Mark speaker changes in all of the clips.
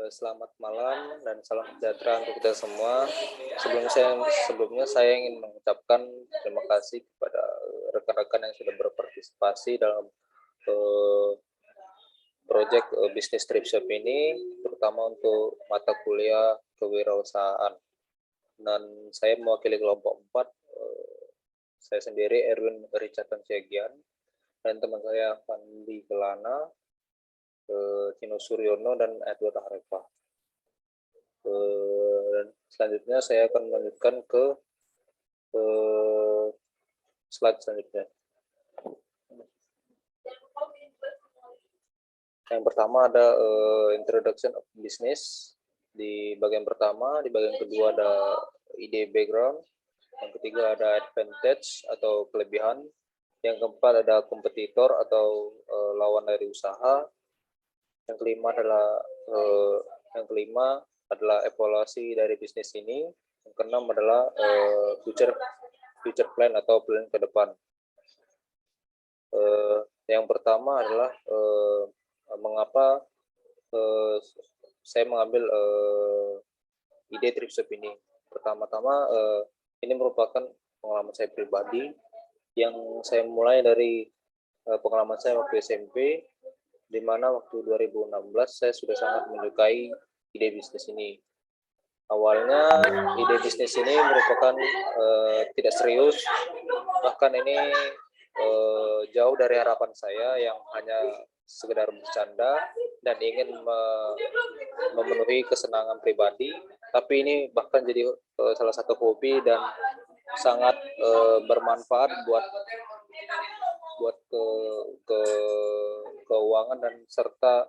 Speaker 1: Selamat malam dan salam sejahtera untuk kita semua. Sebelumnya saya ingin mengucapkan terima kasih kepada rekan-rekan yang sudah berpartisipasi dalam proyek bisnis trip shop ini, terutama untuk mata kuliah kewirausahaan. Dan saya mewakili kelompok 4, saya sendiri Erwin Richardson Siagian, dan teman saya Fandi Kelana, Tino Suryono, dan Edward Harepa. Selanjutnya saya akan melanjutkan ke slide selanjutnya. Yang pertama ada introduction of business. Di bagian pertama, di bagian kedua ada ide background. Yang ketiga ada advantage atau kelebihan. Yang keempat ada kompetitor atau lawan dari usaha. Yang kelima adalah evaluasi dari bisnis ini. Yang keenam adalah future plan atau plan ke depan. Yang pertama adalah mengapa saya mengambil ide trip shop ini. Pertama-tama ini merupakan pengalaman saya pribadi yang saya mulai dari pengalaman saya waktu SMP, di mana waktu 2016 saya sudah sangat menyukai ide bisnis ini. Awalnya ide bisnis ini merupakan tidak serius, bahkan ini jauh dari harapan saya yang hanya sekedar bercanda dan ingin memenuhi kesenangan pribadi, tapi ini bahkan jadi salah satu hobi dan sangat bermanfaat buat keuangan dan serta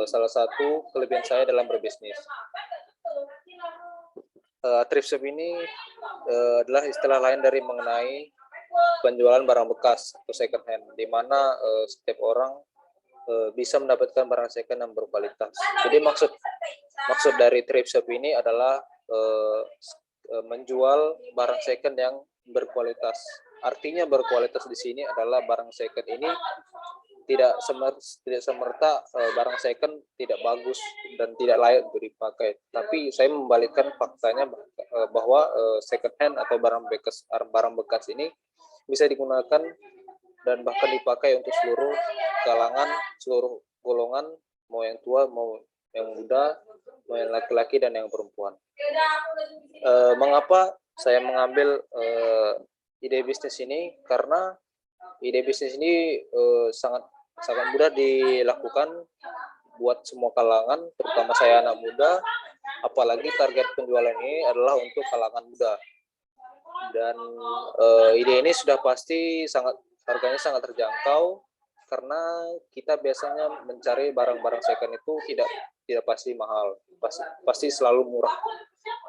Speaker 1: salah satu kelebihan saya dalam berbisnis. Thrift shop ini adalah istilah lain dari mengenai penjualan barang bekas atau second hand, di mana setiap orang bisa mendapatkan barang second yang berkualitas. Jadi maksud dari thrift shop ini adalah menjual barang second yang berkualitas. Artinya berkualitas di sini adalah barang second ini tidak semerta barang second tidak bagus dan tidak layak untuk dipakai. Tapi saya membalikkan faktanya bahwa second hand atau barang bekas ini bisa digunakan dan bahkan dipakai untuk seluruh kalangan, seluruh golongan, mau yang tua, mau yang muda, mau yang laki-laki dan yang perempuan. Mengapa saya mengambil ide bisnis ini? Karena ide bisnis ini sangat mudah dilakukan buat semua kalangan, terutama saya anak muda, apalagi target penjualan ini adalah untuk kalangan muda. Dan ide ini sudah pasti harganya sangat terjangkau, karena kita biasanya mencari barang-barang second itu tidak pasti mahal, pasti selalu murah,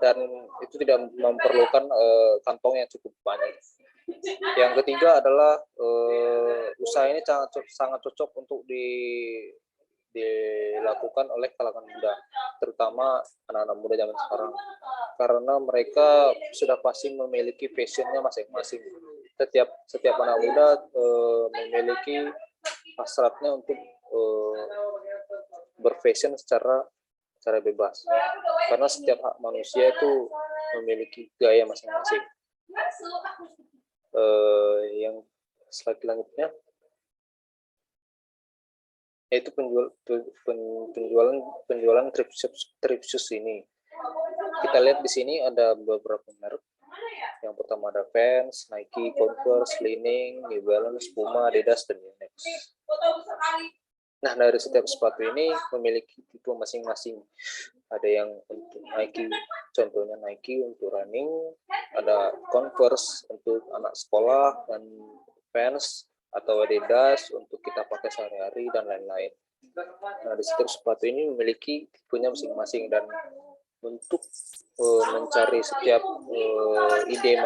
Speaker 1: dan itu tidak memerlukan kantong yang cukup banyak. Yang ketiga adalah usaha ini sangat cocok untuk dilakukan oleh kalangan muda, terutama anak-anak muda zaman sekarang, karena mereka sudah pasti memiliki passionnya masing-masing. Setiap anak muda memiliki hasratnya untuk berfashion secara bebas, karena setiap manusia itu memiliki gaya masing-masing. Yang slide selanjutnya yaitu penjualan thrift shoes ini. Kita lihat di sini ada beberapa merek. Yang pertama ada Vans, Nike, Converse, Li-Ning, New Balance, Puma, Adidas, dan Yonex. Nah, dari setiap sepatu ini memiliki tipe masing-masing. Ada yang untuk Nike, contohnya Nike untuk running, ada Converse untuk anak sekolah, dan Vans atau Adidas untuk kita pakai sehari-hari, dan lain-lain. Nah, di setiap sepatu ini memiliki tipenya masing-masing, dan untuk mencari setiap ide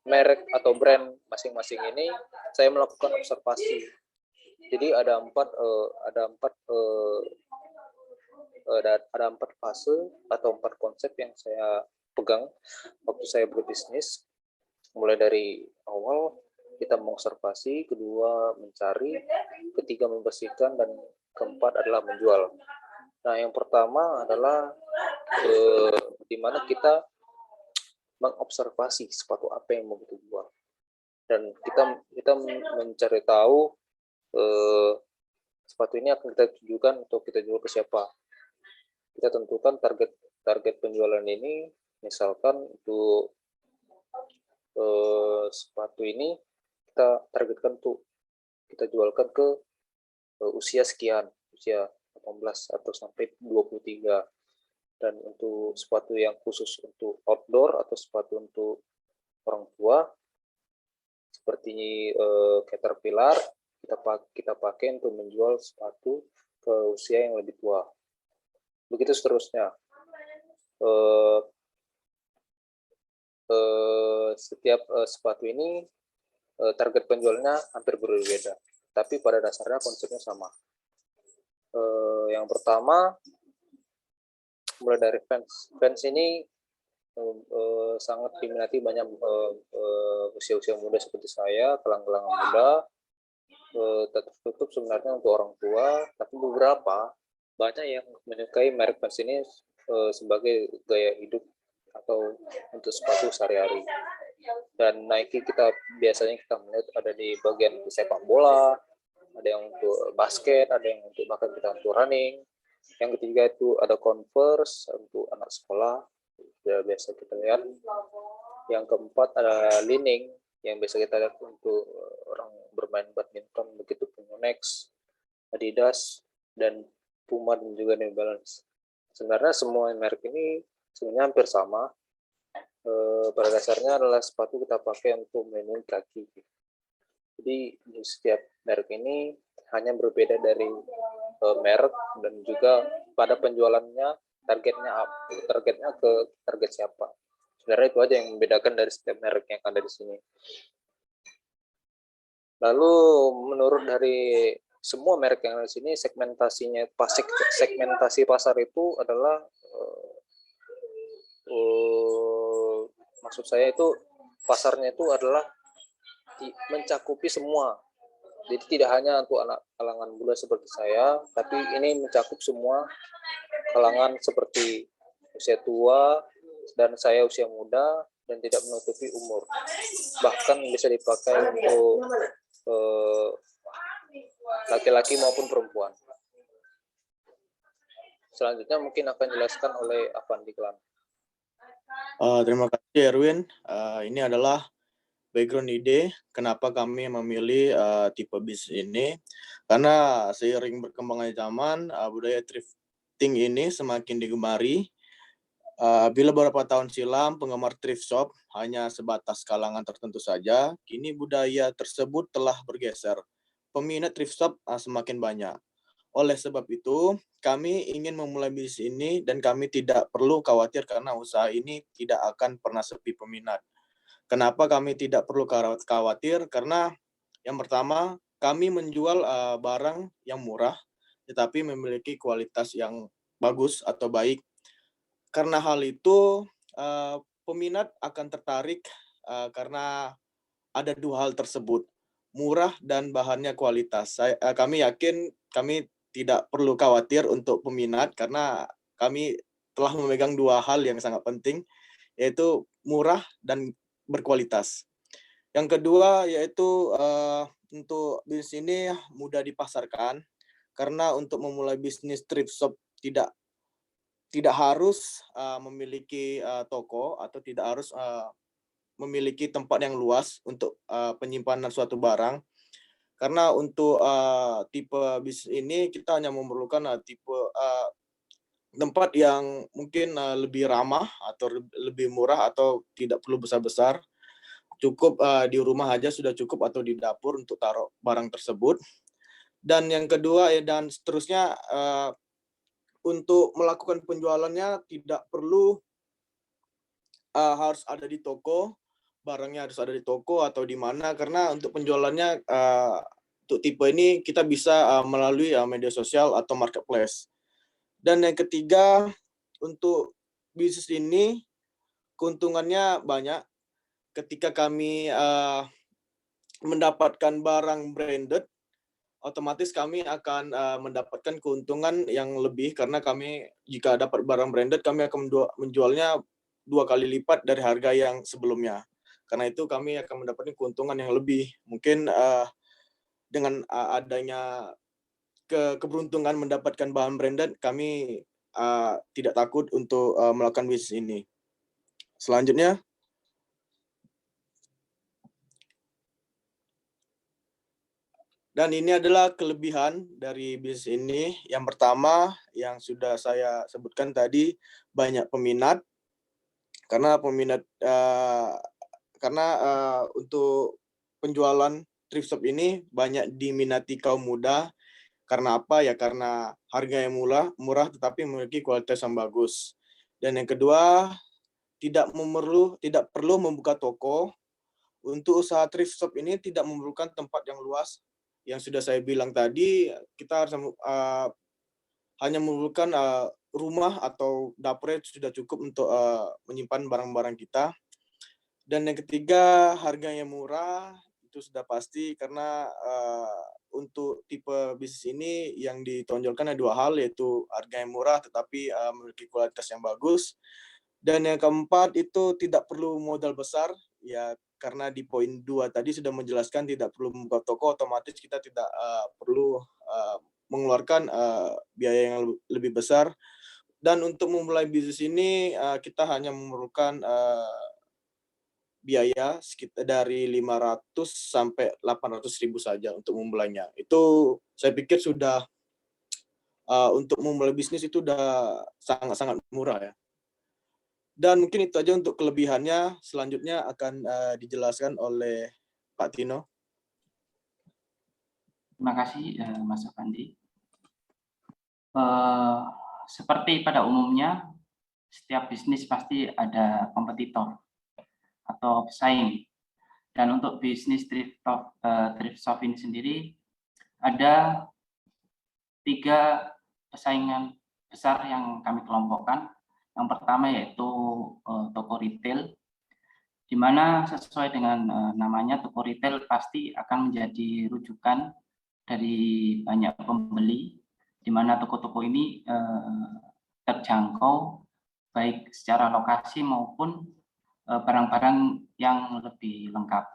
Speaker 1: merek atau brand masing-masing ini, saya melakukan observasi. Jadi ada empat fase atau 4 konsep yang saya pegang waktu saya berbisnis, mulai dari awal kita mengobservasi, kedua mencari, ketiga membersihkan, dan keempat adalah menjual. Nah, yang pertama adalah di mana kita mengobservasi sepatu apa yang mau kita jual, dan kita mencari tahu sepatu ini akan kita tujukan untuk kita jual ke siapa. Kita tentukan target penjualan ini, misalkan untuk sepatu ini kita targetkan tuh kita jualkan ke usia sekian, usia 18 atau sampai 23. Dan untuk sepatu yang khusus untuk outdoor atau sepatu untuk orang tua seperti Caterpillar, kita pakai untuk menjual sepatu ke usia yang lebih tua. Begitu seterusnya. Setiap sepatu ini target penjualnya hampir berbeda, tapi pada dasarnya konsepnya sama. Yang pertama, mulai dari fans. Fans ini sangat diminati banyak usia-usia muda seperti saya, kalangan muda. Tertutup sebenarnya untuk orang tua, tapi beberapa banyak yang menyukai merek fans ini sebagai gaya hidup atau untuk sepatu sehari-hari. Dan Nike biasanya kita melihat ada di bagian sepak bola, ada yang untuk basket, ada yang untuk bahkan kita untuk running. Yang ketiga itu ada Converse untuk anak sekolah, ya biasa kita lihat. Yang keempat ada Li-Ning yang biasa kita lihat untuk orang bermain badminton, begitu pun Yonex, Adidas, dan Puma, dan juga New Balance. Sebenarnya semua merek ini sebenarnya hampir sama. Pada dasarnya adalah sepatu kita pakai untuk melindungi kaki. Jadi di setiap merek ini hanya berbeda dari merek, dan juga pada penjualannya targetnya ke target siapa. Sebenarnya itu aja yang membedakan dari setiap merek yang ada di sini. Lalu menurut dari semua merek yang ada di sini, segmentasi pasar itu adalah maksud saya itu pasarnya itu adalah mencakupi semua. Jadi tidak hanya untuk anak kalangan muda seperti saya, tapi ini mencakup semua kalangan seperti usia tua dan saya usia muda, dan tidak menutupi umur. Bahkan bisa dipakai untuk laki-laki maupun perempuan. Selanjutnya mungkin akan dijelaskan oleh Afandi Klan.
Speaker 2: Terima kasih Erwin. Ini adalah background ide kenapa kami memilih tipe bisnis ini, karena seiring berkembangnya zaman, budaya thrifting ini semakin digemari. Bila beberapa tahun silam penggemar thrift shop hanya sebatas kalangan tertentu saja, kini budaya tersebut telah bergeser. Peminat thrift shop semakin banyak. Oleh sebab itu, kami ingin memulai bisnis ini dan kami tidak perlu khawatir karena usaha ini tidak akan pernah sepi peminat. Kenapa kami tidak perlu khawatir? Karena yang pertama, kami menjual barang yang murah tetapi memiliki kualitas yang bagus atau baik. Karena hal itu, peminat akan tertarik karena ada dua hal tersebut, murah dan bahannya kualitas. Kami yakin kami tidak perlu khawatir untuk peminat karena kami telah memegang dua hal yang sangat penting, yaitu murah dan berkualitas. Yang kedua yaitu untuk bisnis ini mudah dipasarkan, karena untuk memulai bisnis thrift shop tidak harus memiliki toko atau tidak harus memiliki tempat yang luas untuk penyimpanan suatu barang. Karena untuk tipe bisnis ini kita hanya memerlukan tipe tempat yang mungkin lebih ramah atau lebih murah atau tidak perlu besar-besar. Cukup di rumah aja sudah cukup atau di dapur untuk taruh barang tersebut. Dan yang kedua dan seterusnya, untuk melakukan penjualannya tidak perlu harus ada di toko, barangnya harus ada di toko atau di mana, karena untuk penjualannya untuk tipe ini kita bisa melalui media sosial atau marketplace. Dan yang ketiga, untuk bisnis ini keuntungannya banyak. Ketika kami mendapatkan barang branded, otomatis kami akan mendapatkan keuntungan yang lebih karena kami jika dapat barang branded kami akan menjualnya 2 kali lipat dari harga yang sebelumnya. Karena itu kami akan mendapatkan keuntungan yang lebih. Mungkin dengan adanya keberuntungan mendapatkan bahan branded, kami tidak takut untuk melakukan bisnis ini. Selanjutnya, dan ini adalah kelebihan dari bisnis ini. Yang pertama, yang sudah saya sebutkan tadi, banyak peminat. Karena untuk penjualan thrift shop ini banyak diminati kaum muda. Karena apa? Ya karena harga yang murah tetapi memiliki kualitas yang bagus. Dan yang kedua, tidak perlu membuka toko. Untuk usaha thrift shop ini tidak memerlukan tempat yang luas. Yang sudah saya bilang tadi, kita harus hanya memerlukan rumah atau dapur sudah cukup untuk menyimpan barang-barang kita. Dan yang ketiga, harganya murah, itu sudah pasti karena untuk tipe bisnis ini yang ditonjolkan ada 2 hal, yaitu harga yang murah tetapi memiliki kualitas yang bagus. Dan yang keempat itu tidak perlu modal besar, ya karena di poin 2 tadi sudah menjelaskan tidak perlu membuka toko, otomatis kita tidak perlu mengeluarkan biaya yang lebih besar. Dan untuk memulai bisnis ini kita hanya memerlukan biaya sekitar dari 500 sampai 800.000 saja untuk memulainya. Itu saya pikir sudah untuk memulai bisnis itu udah sangat-sangat murah ya. Dan mungkin itu aja untuk kelebihannya, selanjutnya akan dijelaskan oleh Pak Tino.
Speaker 3: Terima kasih Mas Afandi. Seperti pada umumnya, setiap bisnis pasti ada kompetitor atau pesaing. Dan untuk bisnis thrift shop ini sendiri ada 3 persaingan besar yang kami kelompokkan. Yang pertama yaitu toko retail, di mana sesuai dengan namanya, toko retail pasti akan menjadi rujukan dari banyak pembeli, di mana toko-toko ini terjangkau baik secara lokasi maupun barang-barang yang lebih lengkap.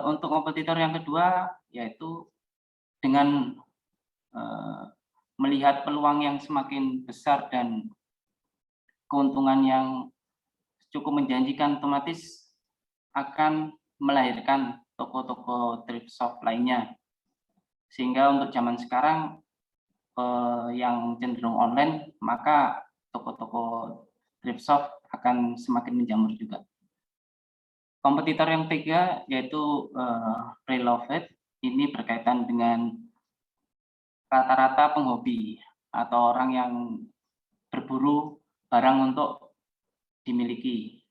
Speaker 3: Untuk kompetitor yang kedua yaitu dengan melihat peluang yang semakin besar dan keuntungan yang cukup menjanjikan, otomatis akan melahirkan toko-toko thrift shop lainnya. Sehingga untuk zaman sekarang yang cenderung online, maka toko-toko thrift shop akan semakin menjamur juga. Kompetitor yang ketiga yaitu pre-loved, ini berkaitan dengan rata-rata penghobi atau orang yang berburu barang untuk dimiliki,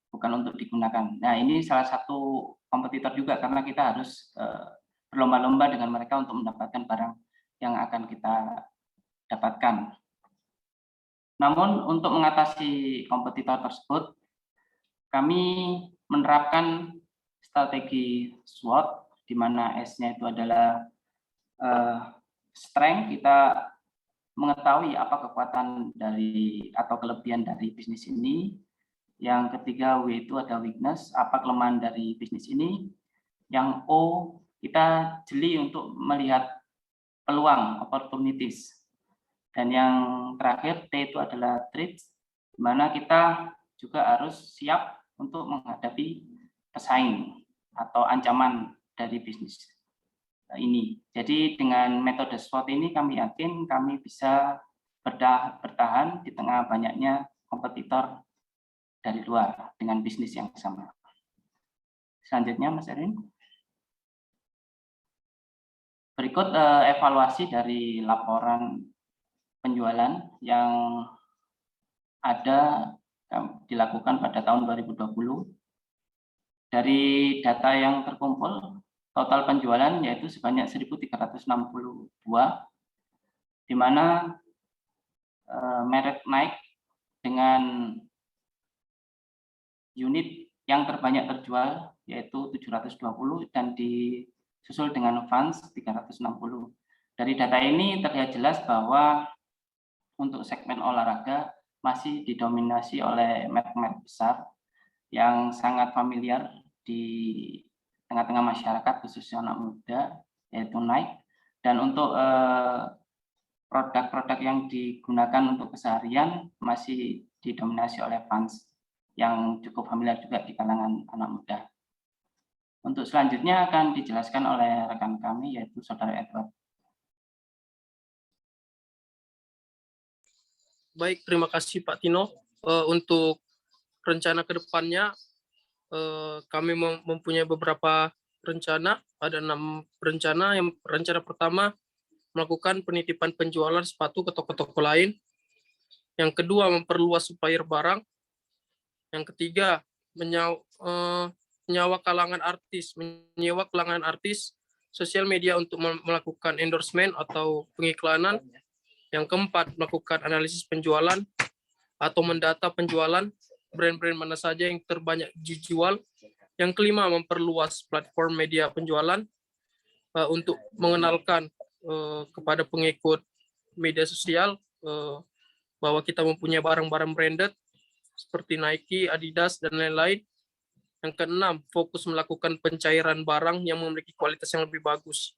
Speaker 3: bukan untuk digunakan. Nah, ini salah satu kompetitor juga karena kita harus berlomba-lomba dengan mereka untuk mendapatkan barang yang akan kita dapatkan. Namun untuk mengatasi kompetitor tersebut, kami menerapkan strategi SWOT, di mana S-nya itu adalah strength, kita mengetahui apa kekuatan dari atau kelebihan dari bisnis ini. Yang ketiga, W itu ada weakness, apa kelemahan dari bisnis ini. Yang O, kita jeli untuk melihat peluang, opportunities. Dan yang terakhir, T itu adalah threats, di mana kita juga harus siap untuk menghadapi pesaing atau ancaman dari bisnis ini. Jadi dengan metode SWOT ini kami yakin kami bisa bertahan di tengah banyaknya kompetitor dari luar dengan bisnis yang sama. Selanjutnya Mas Erwin. Berikut evaluasi dari laporan penjualan yang ada dilakukan pada tahun 2020. Dari data yang terkumpul, total penjualan yaitu sebanyak 1.360 buah, di mana merek Nike dengan unit yang terbanyak terjual yaitu 720 dan disusul dengan Vans 360. Dari data ini terlihat jelas bahwa untuk segmen olahraga masih didominasi oleh merek-merek besar yang sangat familiar di tengah-tengah masyarakat khususnya anak muda, yaitu Nike. Dan untuk produk-produk yang digunakan untuk keseharian masih didominasi oleh Vans yang cukup familiar juga di kalangan anak muda. Untuk selanjutnya akan dijelaskan oleh rekan kami yaitu Saudara Edward.
Speaker 4: Baik, terima kasih Pak Tino. Untuk rencana ke depannya, kami mempunyai beberapa rencana. Ada 6 rencana. Yang rencana pertama, melakukan penitipan penjualan sepatu ke toko-toko lain. Yang kedua, memperluas supplier barang. Yang ketiga, menyewa kalangan artis sosial media untuk melakukan endorsement atau pengiklanan. Yang keempat, melakukan analisis penjualan atau mendata penjualan brand-brand mana saja yang terbanyak dijual. Yang kelima, memperluas platform media penjualan untuk mengenalkan kepada pengikut media sosial bahwa kita mempunyai barang-barang branded seperti Nike, Adidas, dan lain-lain. Yang keenam, fokus melakukan pencairan barang yang memiliki kualitas yang lebih bagus.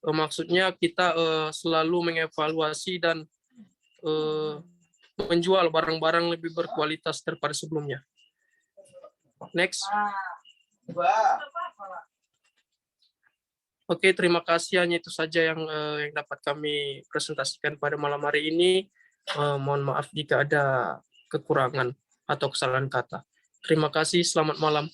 Speaker 4: Maksudnya kita selalu mengevaluasi dan menjual barang-barang lebih berkualitas daripada sebelumnya. Next. Oke, terima kasih. Hanya itu saja yang dapat kami presentasikan pada malam hari ini. Mohon maaf jika ada kekurangan atau kesalahan kata. Terima kasih. Selamat malam.